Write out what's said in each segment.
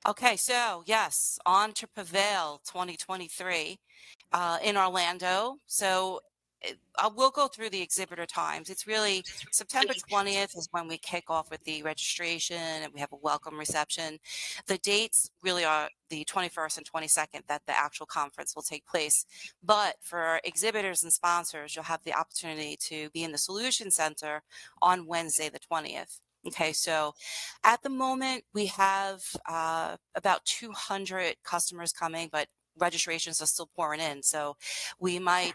Okay, so yes, on to Prevail 2023 in Orlando. So I will go through the exhibitor times. It's really September 20th is when we kick off with the registration and we have a welcome reception. The dates really are the 21st and 22nd that the actual conference will take place. But for exhibitors and sponsors, you'll have the opportunity to be in the Solution Center on Wednesday, the 20th. Okay, so at the moment we have about 200 customers coming, but registrations are still pouring in. So we might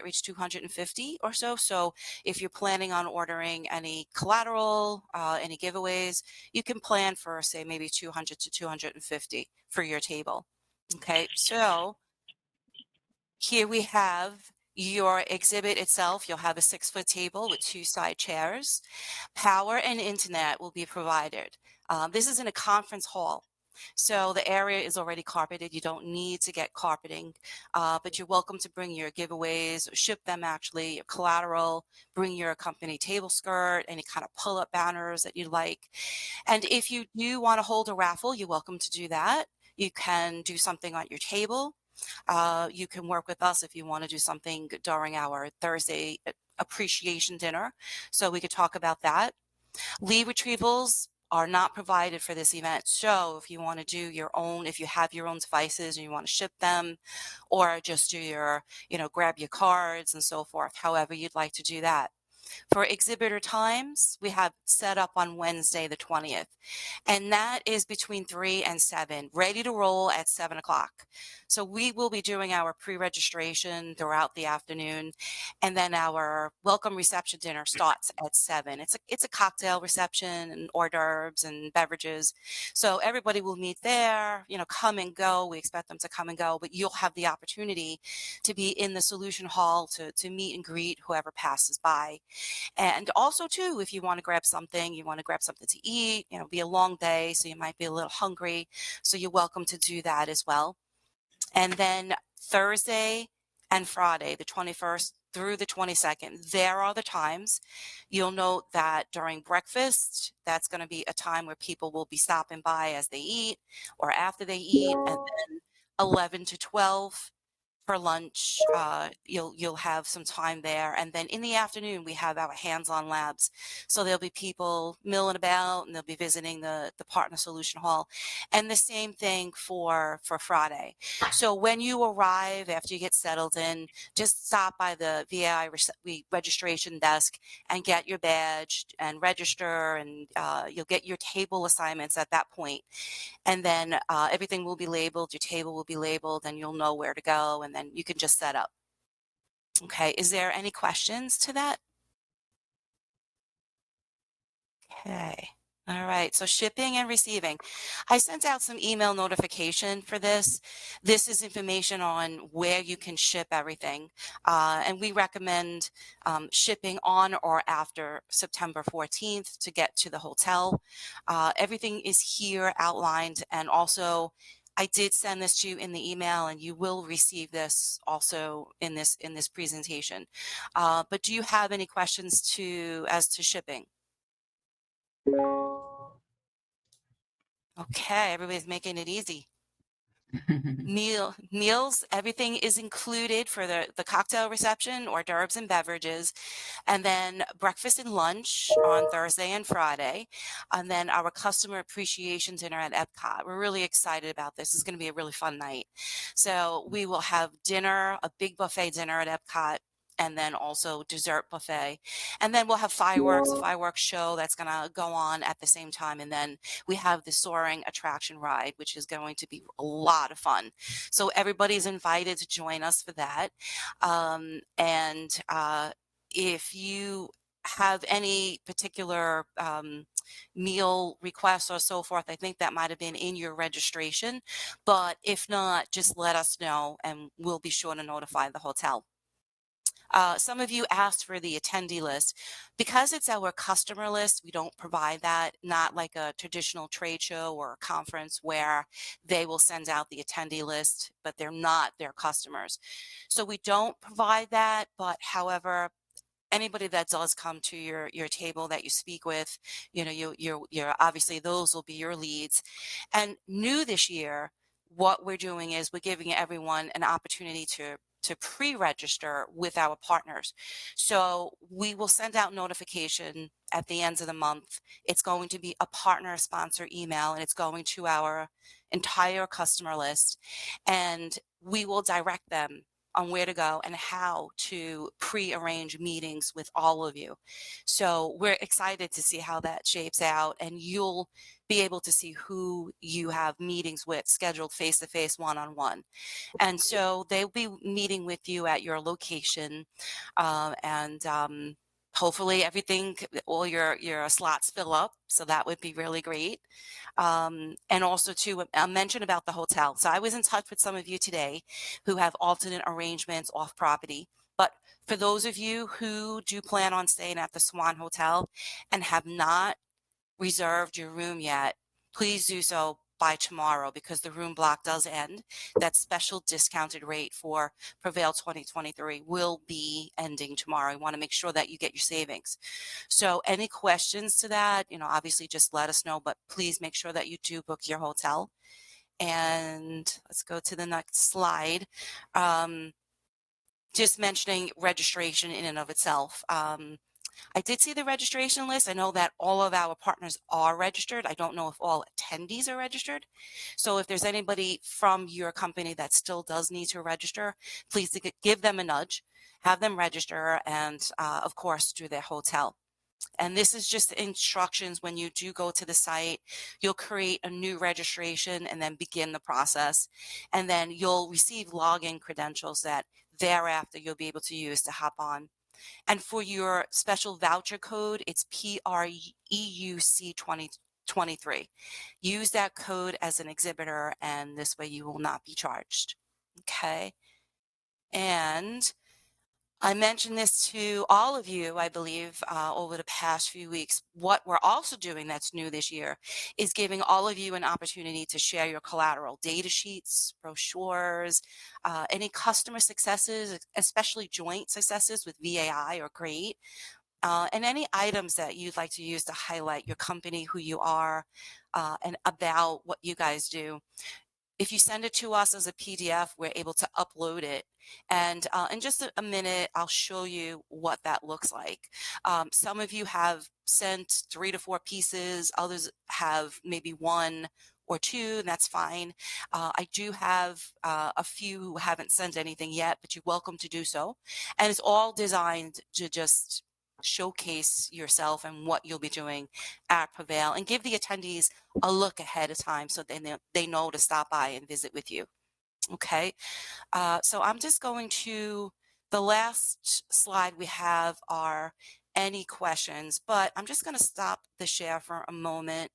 reach 250 or so. So if you're planning on ordering any collateral, any giveaways, you can plan for say maybe 200 to 250 for your table. Okay, so here we have your exhibit itself. You'll have a 6-foot table with 2 side chairs. Power and internet will be provided. This is in a conference hall. So the area is already carpeted. You don't need to get carpeting, but you're welcome to bring your giveaways, or ship them actually, your collateral, bring your company table skirt, any kind of pull-up banners that you like. And if you do want to hold a raffle, you're welcome to do that. You can do something on your table. You can work with us if you want to do something during our Thursday appreciation dinner. So we could talk about that. Lead retrievals are not provided for this event. So if you want to do your own, if you have your own devices and you want to ship them, or just do your, grab your cards and so forth, however you'd like to do that. For exhibitor times, we have set up on Wednesday, the 20th, and that is between 3 and 7, ready to roll at 7 o'clock. So we will be doing our pre-registration throughout the afternoon, and then our welcome reception dinner starts at 7. It's a cocktail reception and hors d'oeuvres and beverages. So everybody will meet there, come and go. We expect them to come and go, but you'll have the opportunity to be in the solution hall to meet and greet whoever passes by. And also too, if you want to grab something, to eat, be a long day, so you might be a little hungry. So you're welcome to do that as well. And then Thursday and Friday, the 21st through the 22nd, there are the times. You'll note that during breakfast, that's going to be a time where people will be stopping by as they eat or after they eat, and then 11 to 12 for lunch. You'll have some time there, and then in the afternoon we have our hands-on labs. So there'll be people milling about, and they'll be visiting the partner solution hall, and the same thing for Friday. So when you arrive, after you get settled in, just stop by the VAI registration desk and get your badge and register, and you'll get your table assignments at that point. And then everything will be labeled, your table will be labeled, and you'll know where to go, and then you can just set up. Okay, is there any questions to that? Okay. All right, so shipping and receiving. I sent out some email notification for this. This is information on where you can ship everything. And we recommend shipping on or after September 14th to get to the hotel. Everything is here outlined, and also I did send this to you in the email, and you will receive this also in this presentation. But do you have any questions as to shipping? Okay, everybody's making it easy. Meals, everything is included for the cocktail reception, hors d'oeuvres and beverages, and then breakfast and lunch on Thursday and Friday, and then our customer appreciation dinner at Epcot. We're really excited about this. It's going to be a really fun night. So we will have dinner, a big buffet dinner at Epcot, and then also dessert buffet. And then we'll have a fireworks show that's going to go on at the same time. And then we have the soaring attraction ride, which is going to be a lot of fun. So everybody's invited to join us for that. If you have any particular meal requests or so forth, I think that might have been in your registration. But if not, just let us know and we'll be sure to notify the hotel. Some of you asked for the attendee list. Because it's our customer list, we don't provide that, not like a traditional trade show or a conference where they will send out the attendee list, but they're not their customers. So we don't provide that, but however, anybody that does come to your table that you speak with, you know, you're obviously those will be your leads. And new this year, what we're doing is we're giving everyone an opportunity to pre-register with our partners. So we will send out notification at the end of the month. It's going to be a partner sponsor email, and it's going to our entire customer list, and we will direct them on where to go and how to pre-arrange meetings with all of you. So we're excited to see how that shapes out, and you'll be able to see who you have meetings with scheduled face-to-face, one-on-one. And so they'll be meeting with you at your location, and hopefully everything, all your slots fill up. So that would be really great. And also to mention about the hotel. So I was in touch with some of you today who have alternate arrangements off property. But for those of you who do plan on staying at the Swan Hotel and have not reserved your room yet, please do so by tomorrow, because the room block does end. That special discounted rate for Prevail 2023 will be ending tomorrow. I want to make sure that you get your savings. So any questions to that, you know, obviously just let us know, but please make sure that you do book your hotel. And let's go to the next slide. Just mentioning registration in and of itself. I did see the registration list. I know that all of our partners are registered. I don't know if all attendees are registered. So if there's anybody from your company that still does need to register, please give them a nudge, have them register, and of course, do their hotel. And this is just instructions. When you do go to the site, you'll create a new registration and then begin the process. And then you'll receive login credentials that thereafter you'll be able to use to hop on. And for your special voucher code, it's PREUC 2023. Use that code as an exhibitor, and this way you will not be charged. Okay. And I mentioned this to all of you, I believe, over the past few weeks. What we're also doing that's new this year is giving all of you an opportunity to share your collateral, data sheets, brochures, any customer successes, especially joint successes with VAI are great, and any items that you'd like to use to highlight your company, who you are, and about what you guys do. If you send it to us as a PDF, we're able to upload it. And in just a minute, I'll show you what that looks like. Some of you have sent 3 to 4 pieces. Others have maybe 1 or 2, and that's fine. I do have a few who haven't sent anything yet, but you're welcome to do so. And it's all designed to just showcase yourself and what you'll be doing at Prevail, and give the attendees a look ahead of time so they know to stop by and visit with you. Okay, so I'm just going to, the last slide we have are any questions, but I'm just going to stop the share for a moment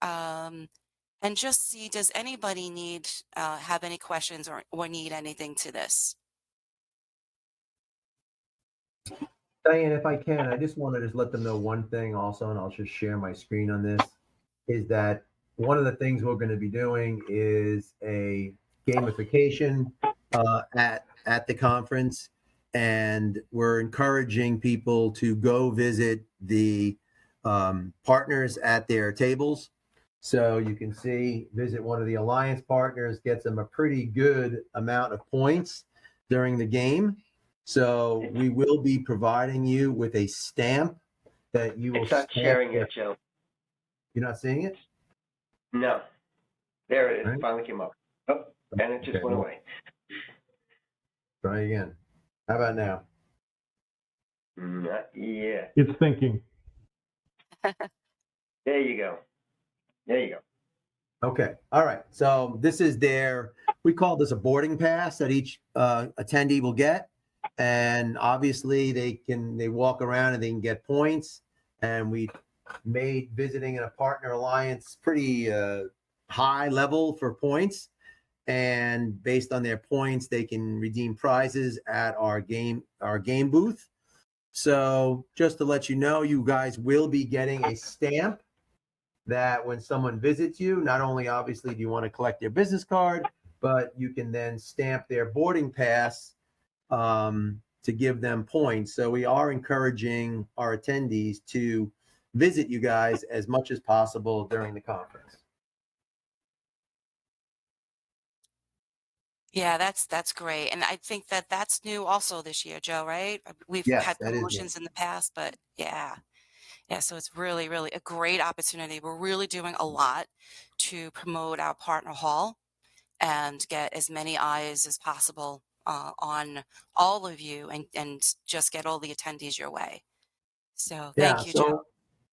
and just see, does anybody need, have any questions or need anything to this? Diane, if I can, I just want to just let them know one thing also, and I'll just share my screen on this, is that one of the things we're going to be doing is a gamification at the conference, and we're encouraging people to go visit the partners at their tables. So you can see, visit one of the alliance partners, gets them a pretty good amount of points during the game. So we will be providing you with a stamp that you will. It's not sharing it, Joe. You're not seeing it? No. There it is. Right. It finally came up. Oh, and it just went away. Try again. How about now? Not yet. It's thinking. There you go. There you go. Okay. All right. So this is we call this a boarding pass that each attendee will get. And obviously they walk around and they can get points. And we made visiting in a partner alliance pretty high level for points. And based on their points, they can redeem prizes at our game booth. So just to let you know, you guys will be getting a stamp that when someone visits you, not only obviously do you want to collect their business card, but you can then stamp their boarding pass to give them points. So we are encouraging our attendees to visit you guys as much as possible during the conference. Yeah, that's great. And I think that that's new also this year, Joe, right? We've Yes, had that is new. promotions in the past, but yeah. Yeah, so it's really, really a great opportunity. We're really doing a lot to promote our partner hall and get as many eyes as possible on all of you and just get all the attendees your way. So Yeah. thank you, Joe. So,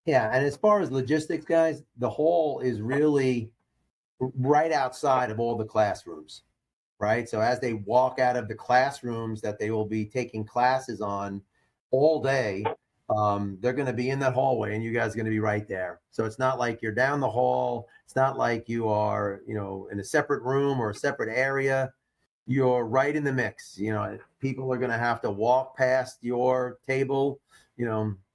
yeah. And as far as logistics, guys, the hall is really right outside of all the classrooms, right? So as they walk out of the classrooms that they will be taking classes on all day, they're going to be in that hallway and you guys are going to be right there. So it's not like you're down the hall. It's not like you are, in a separate room or a separate area. You're right in the mix. People are going to have to walk past your table,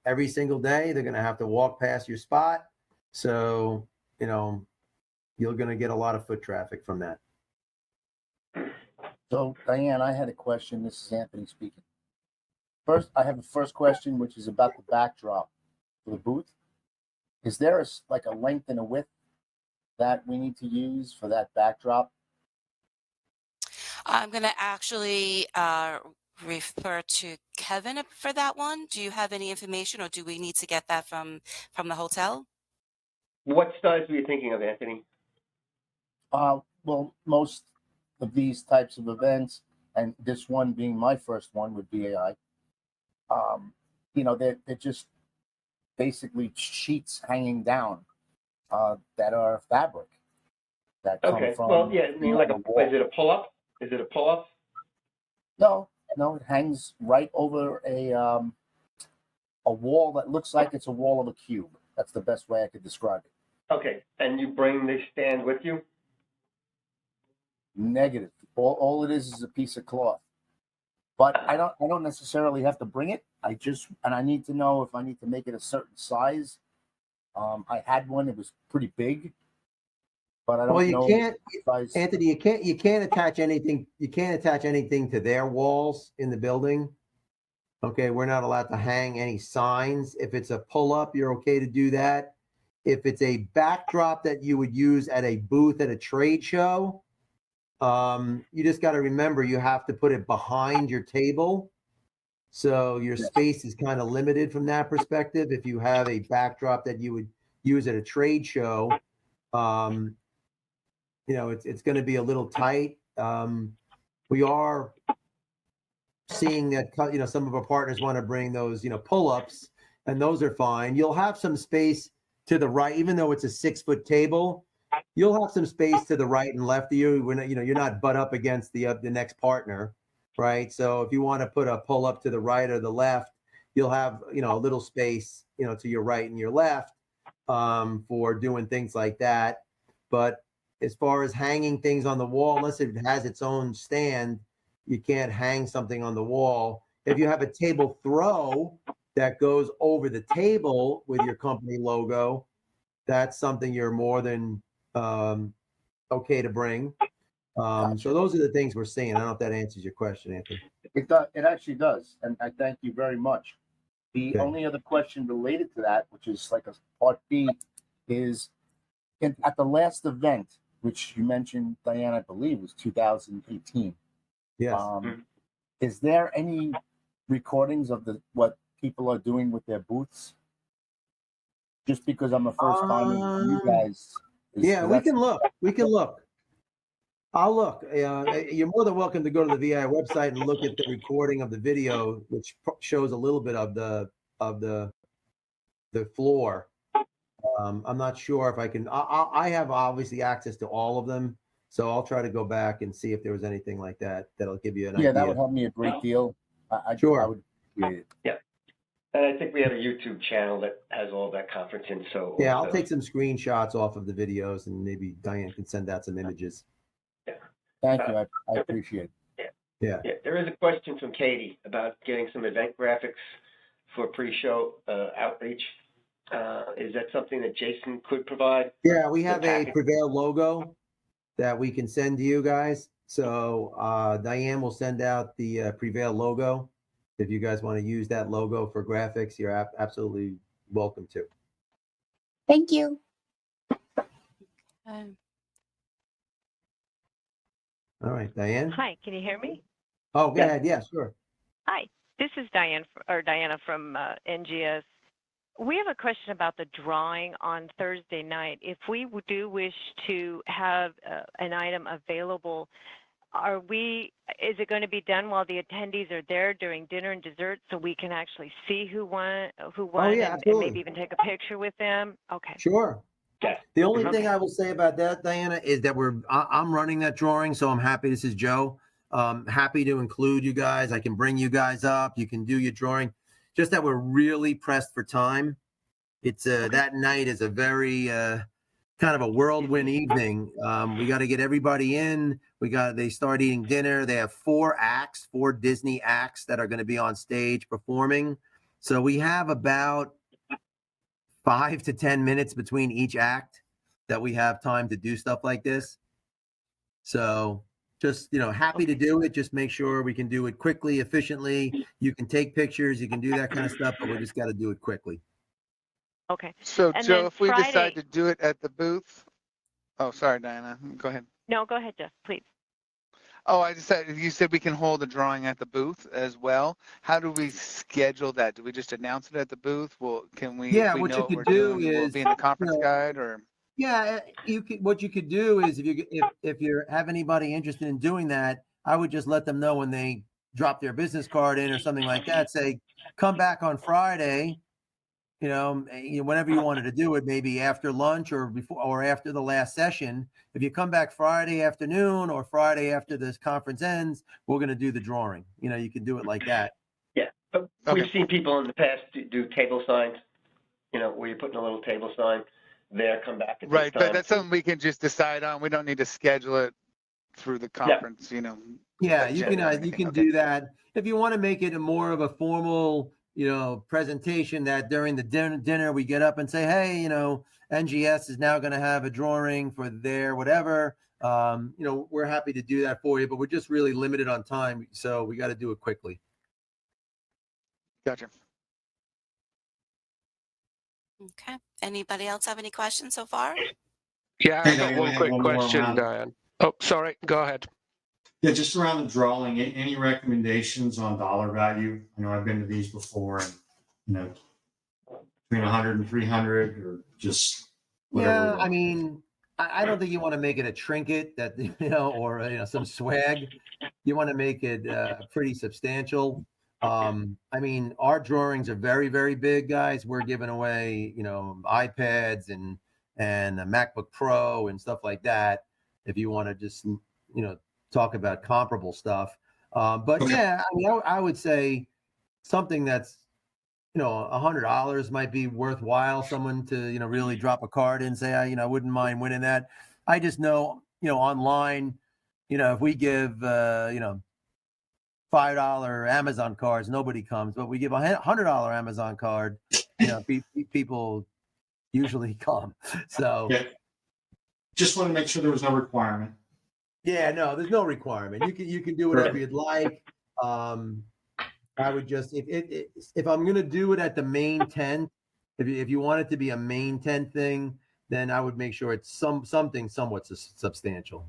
every single day. They're going to have to walk past your spot. So, you're going to get a lot of foot traffic from that. So, Diane, I had a question. This is Anthony speaking. First, I have a first question, which is about the backdrop for the booth. Is there like a length and a width that we need to use for that backdrop? I'm going to actually refer to Kevin for that one. Do you have any information, or do we need to get that from the hotel? What size were you thinking of, Anthony? Well, most of these types of events, and this one being my first one with VAI, they're just basically sheets hanging down that are fabric that come Okay. from. Well, yeah. I mean, is it a pull-up? Is it a pull-up? No, it hangs right over a wall that looks like it's a wall of a cube. That's the best way I could describe it. Okay. And you bring the stand with you? Negative. All it is a piece of cloth. But I don't necessarily have to bring it. I need to know if I need to make it a certain size. I had one, it was pretty big, but I don't know. Well, you can't, Anthony, you can't attach anything. You can't attach anything to their walls in the building. Okay, we're not allowed to hang any signs. If it's a pull-up, you're okay to do that. If it's a backdrop that you would use at a booth at a trade show, you just got to remember you have to put it behind your table. So your space is kind of limited from that perspective. If you have a backdrop that you would use at a trade show, it's going to be a little tight. We are seeing that, some of our partners want to bring those, pull-ups, and those are fine. You'll have some space to the right, even though it's a 6-foot table. You'll have some space to the right and left of you. When you're not butt up against the next partner, right? So if you want to put a pull-up to the right or the left, you'll have a little space to your right and your left for doing things like that. But as far as hanging things on the wall, unless it has its own stand, you can't hang something on the wall. If you have a table throw that goes over the table with your company logo, that's something you're more than okay to bring. Gotcha. So those are the things we're seeing. I don't know if that answers your question, Anthony. It does. It actually does, and I thank you very much. The Okay. only other question related to that, which is like a part B, is at the last event, which you mentioned, Diane, I believe was 2018. Yes. Is there any recordings of what people are doing with their booths? Just because I'm a first timer with you guys. Yeah, we can look. We can look. I'll look. You're more than welcome to go to the VI website and look at the recording of the video, which shows a little bit of the floor. I'm not sure if I can. I have obviously access to all of them, so I'll try to go back and see if there was anything like that that'll give you an idea. Yeah, that would help me a great deal. Sure. I would appreciate it. Yeah. And I think we have a YouTube channel that has all that conference info. Yeah, I'll also. take some screenshots off of the videos, and maybe Diane can send out some images. Yeah. Thank you. I appreciate it. Yeah. Yeah. There is a question from Katie about getting some event graphics for pre-show outreach. Is that something that Jason could provide? Yeah, we have a Prevail logo that we can send to you guys. So Diane will send out the Prevail logo, if you guys want to use that logo for graphics, you're absolutely welcome to. Thank you. Um, All right, Diane. Hi, can you hear me? Oh, go Yeah. ahead. Yeah, sure. Hi, this is Diana from NGS. We have a question about the drawing on Thursday night. If we do wish to have an item available, is it going to be done while the attendees are there during dinner and dessert so we can actually see who won, yeah, and absolutely. maybe even take a picture with them? Okay. Sure. Yeah. The only thing Okay. I will say about that, Diana, is that I'm running that drawing, so I'm happy. This is Joe. Happy to include you guys. I can bring you guys up. You can do your drawing. Just that we're really pressed for time. It's that night is a very kind of a whirlwind evening. We got to get everybody in. They start eating dinner. They have 4 Disney acts that are going to be on stage performing. So we have about 5 to 10 minutes between each act that we have time to do stuff like this. So just, happy to do it. Just make sure we can do it quickly, efficiently. You can take pictures, you can do that kind of stuff, but we just got to do it quickly. Okay. So, And Joe, then if we Friday- decide to do it at the booth, oh, sorry, Diana, go ahead. No, go ahead, Jeff, please. Oh, you said we can hold a drawing at the booth as well. How do we schedule that? Do we just announce it at the booth? Can we, Yeah, if we what know you what could we're do doing, will is, it be in the conference guide or? Yeah, what you could do is if you have anybody interested in doing that, I would just let them know when they drop their business card in or something like that. Say, come back on Friday, whenever you wanted to do it, maybe after lunch or before or after the last session. If you come back Friday afternoon or Friday after this conference ends, we're going to do the drawing. You can do it like that. Yeah, but Okay. we've seen people in the past do table signs, where you're putting a little table sign there, come back at Right, this time. but that's something we can just decide on. We don't need to schedule it through the conference, Yeah, agenda you or can anything. Okay. do that. If you want to make it more of a formal, presentation, that during the dinner we get up and say, hey, NGS is now going to have a drawing for their whatever. We're happy to do that for you, but we're just really limited on time, so we got to do it quickly. Gotcha. Okay. Anybody else have any questions so far? Yeah, I've Hey, got Diane, I one have quick one more question, around. Diane. Oh, sorry. Go ahead. Yeah, just around the drawing, any recommendations on dollar value? I've been to these before, and between 100 and 300, or just whatever. Yeah, I mean, I don't think you want to make it a trinket that or some swag. You want to make it pretty substantial. I mean, our drawings are very, very big, guys. We're giving away, iPads and a MacBook Pro and stuff like that. If you want to just, talk about comparable stuff. But Okay. yeah, I mean, I would say something that's, $100 might be worthwhile. Someone to, really drop a card in and say, I wouldn't mind winning that. I just know, online, if we give, $5 Amazon cards, nobody comes, but we give a $100 Amazon card, people usually come. So Yeah. Just want to make sure there was no requirement. yeah, no, there's no requirement. You can do whatever you'd like. I would just if I'm gonna do it at the main tent, if you want it to be a main tent thing, then I would make sure it's something somewhat substantial.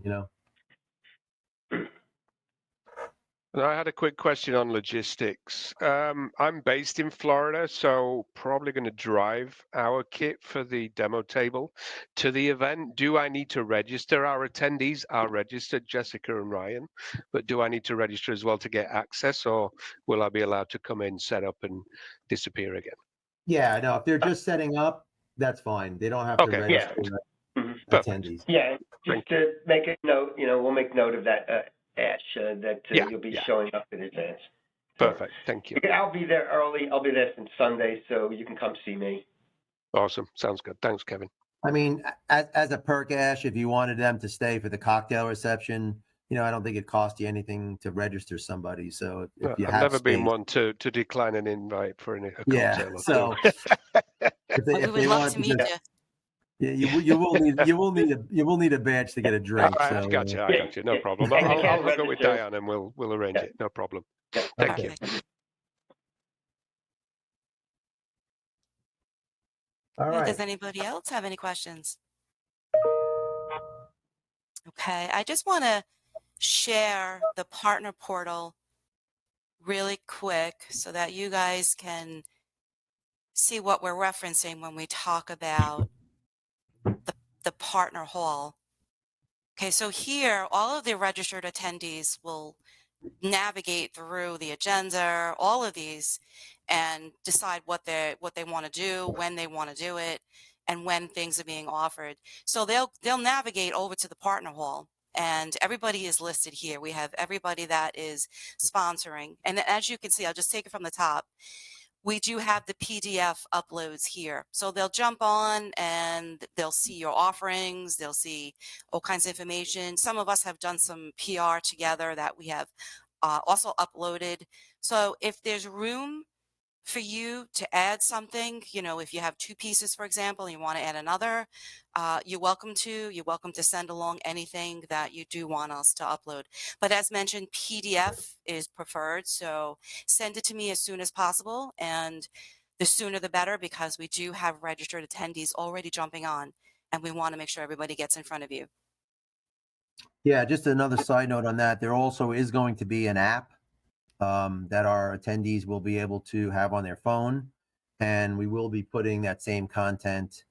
And I had a quick question on logistics. I'm based in Florida, so probably going to drive our kit for the demo table to the event. Do I need to register? Our attendees are registered, Jessica and Ryan, but do I need to register as well to get access, or will I be allowed to come in, set up, and disappear again? Yeah, no, if they're just setting up, that's fine. They don't have to Okay. register Mhm. attendees. Yeah, Thank just to make a note, we'll make note of that, Ash, that Yeah, you'll be yeah. showing up in advance. Perfect. Thank you. I'll be there early. I'll be there since Sunday, so you can come see me. Awesome. Sounds good. Thanks, Kevin. I mean, as a perk, Ash, if you wanted them to stay for the cocktail reception, I don't think it cost you anything to register somebody. So if you I've have never been space, one to decline an invite for a cocktail. yeah. or So two. if We would they love want to meet you. yeah, you will need a badge to get a All drink. right, So I got you. No problem. And you I'll can't hook up with register. Diane and we'll arrange Yeah. it. No problem. Yeah. Thank you. Perfect. All right. Does anybody else have any questions? Okay, I just want to share the partner portal really quick so that you guys can see what we're referencing when we talk about the partner hall. Okay, so here, all of the registered attendees will navigate through the agenda, all of these, and decide what they want to do, when they want to do it, and when things are being offered. So they'll navigate over to the partner hall, and everybody is listed here. We have everybody that is sponsoring, and as you can see, I'll just take it from the top. We do have the PDF uploads here. So they'll jump on and they'll see your offerings, they'll see all kinds of information. Some of us have done some PR together that we have also uploaded. So if there's room for you to add something, if you have 2 pieces, for example, and you want to add another, you're welcome to. You're welcome to send along anything that you do want us to upload. But as mentioned, PDF is preferred. So send it to me as soon as possible. And the sooner the better, because we do have registered attendees already jumping on, and we want to make sure everybody gets in front of you. Yeah, just another side note on that. There also is going to be an app that our attendees will be able to have on their phone, and we will be putting that same content,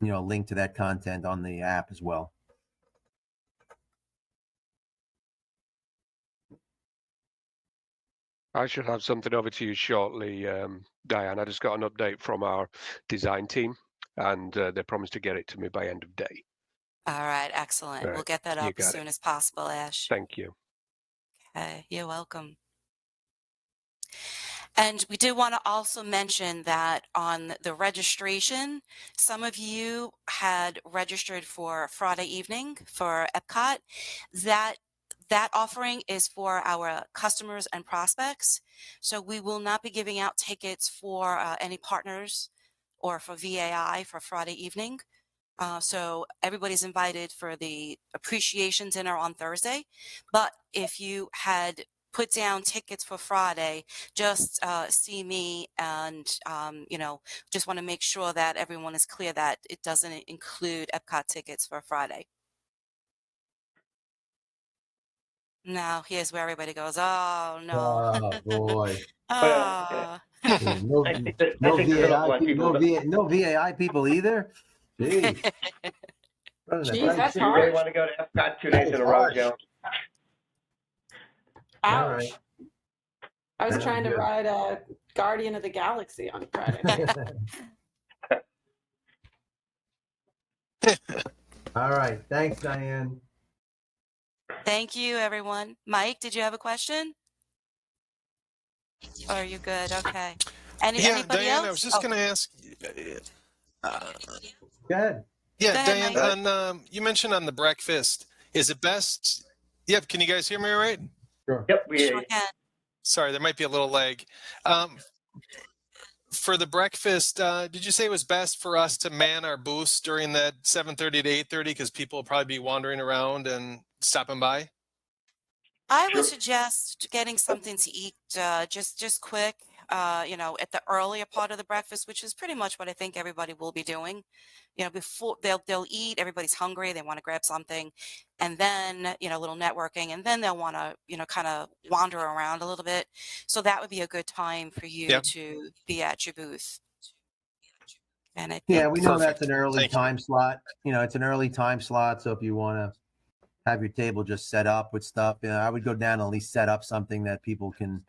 link to that content on the app as well. I should have something over to you shortly, Diane. I just got an update from our design team, and they promised to get it to me by end of day. All right, excellent. All We'll right, get that you up as got soon it. as possible, Ash. Thank you. Okay, you're welcome. And we do want to also mention that on the registration, some of you had registered for Friday evening for Epcot. That offering is for our customers and prospects. So we will not be giving out tickets for any partners or for VAI for Friday evening. So everybody's invited for the appreciation dinner on Thursday. But if you had put down tickets for Friday, just see me and, just want to make sure that everyone is clear that it doesn't include Epcot tickets for Friday. Now, here's where everybody goes, oh, no. Oh boy. Oh. No, I think no there's an awful VAI lot of people, people. no VAI people either. Jeez. Running a Jeez, tight that's Do ship. you really harsh. want to go to Epcot 2 That days is in a row, harsh. Joe? All right. Ouch. I was Sounds trying to good. ride a Guardian of the Galaxy on Friday night. All right. Thanks, Diane. Thank you, everyone. Mike, did you have a question? Or are you good? Okay. Yeah, Anybody Diane, I else? was just Oh, going to ask. Go ahead. Yeah, go ahead, Diane, Mike. on you mentioned on the breakfast, is it best? Yep, can you guys hear me all right? Sure. Yep, we Sure can. Sorry, there might be a little lag. For the breakfast, did you say it was best for us to man our booths during that 7:30 to 8:30 because people will probably be wandering around and stopping by? I would Sure. suggest getting something to eat just quick, at the earlier part of the breakfast, which is pretty much what I think everybody will be doing. Before they'll eat, everybody's hungry, they want to grab something, and then, a little networking, and then they'll want to, kind of wander around a little bit. So that would be a good time for you Yep. to be at your booth. And I Yeah, think we know that's Perfect. an early Thank you. time slot. It's an early time slot. So if you want to have your table just set up with stuff, I would go down and at least set up something that people can,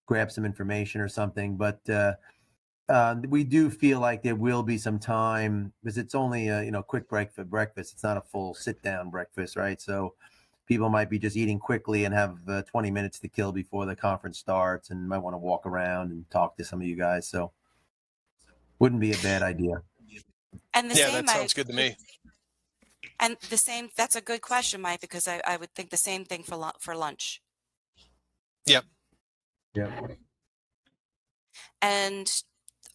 grab some information or something. But we do feel like there will be some time because it's only a quick break for breakfast. It's not a full sit down breakfast, right? So people might be just eating quickly and have 20 minutes to kill before the conference starts, and might want to walk around and talk to some of you guys. So wouldn't be a bad idea. and the Yeah, same, that sounds good to me. And the same, that's a good question, Mike, because I would think the same thing for lunch. Yep. Yeah. And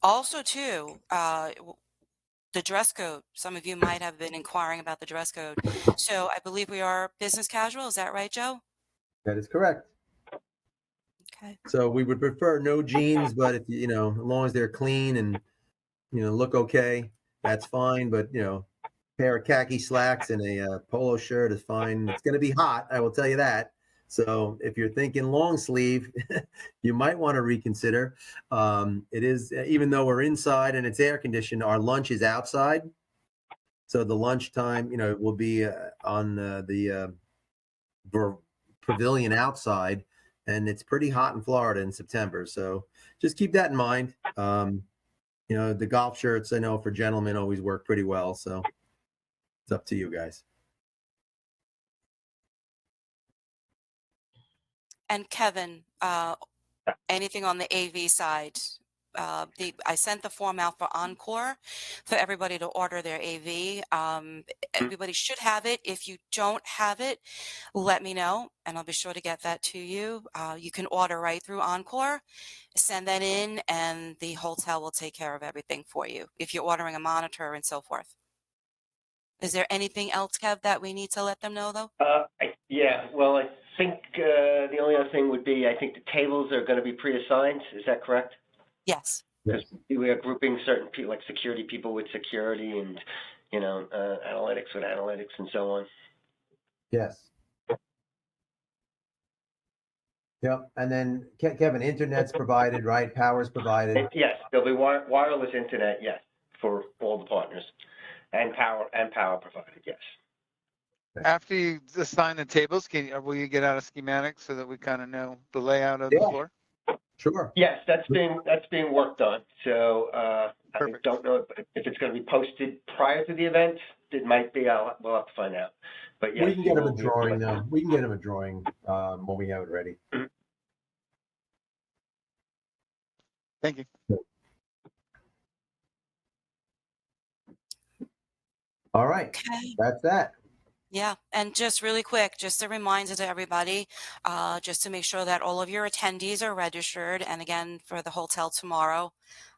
also, too, the dress code. Some of you might have been inquiring about the dress code. So I believe we are business casual. Is that right, Joe? That is correct. Okay. So we would prefer no jeans, but if as long as they're clean and look okay, that's fine. But pair of khaki slacks and a polo shirt is fine. It's going to be hot, I will tell you that. So if you're thinking long sleeve, you might want to reconsider. It is, even though we're inside and it's air conditioned, our lunch is outside. So the lunchtime, will be on the pavilion outside, and it's pretty hot in Florida in September. So just keep that in mind. The golf shirts, I know for gentlemen always work pretty well. So it's up to you guys. And Kevin, anything on the AV side? I sent the form out for Encore for everybody to order their AV. Everybody should have it. If you don't have it, let me know and I'll be sure to get that to you. You can order right through Encore, send that in, and the hotel will take care of everything for you if you're ordering a monitor and so forth. Is there anything else, Kev, that we need to let them know, though? Yeah, well, I think the only other thing would be, I think the tables are going to be pre-assigned. Is that correct? Yes. Because we are grouping certain people, like security people with security and, analytics with analytics and so on. Yes. Yep. And then Kevin, internet's provided, right? Power's provided. Yes, there'll be wireless internet, yes, for all the partners, and power provided, yes. After you assign the tables, will you get out a schematic so that we kind of know the layout of the floor? Sure. Yes, that's being worked on. So I don't know if it's going to be posted prior to the event. It might be. We'll have to find out. But yes, we can get him a drawing though. We can get him a drawing when we have it ready. Thank you. All right. Okay. That's that. Yeah, and just really quick, just a reminder to everybody, just to make sure that all of your attendees are registered, and again, for the hotel tomorrow.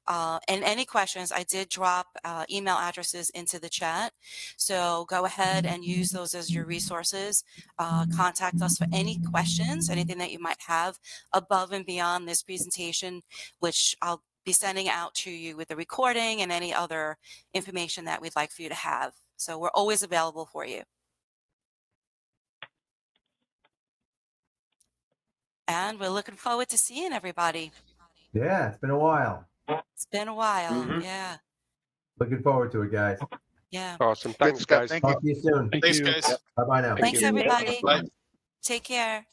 And any questions, I did drop email addresses into the chat, so go ahead and use those as your resources. Contact us for any questions, anything that you might have above and beyond this presentation, which I'll be sending out to you with the recording and any other information that we'd like for you to have. So we're always available for you. And we're looking forward to seeing everybody. Yeah, it's been a while. It's been a while. Mhm. Yeah. Looking forward to it, guys. Yeah. Awesome. Thanks, stuff. guys. Thank you. Talk to you soon. Thanks, guys. Bye bye now. Thanks, you. everybody. Bye. Take care.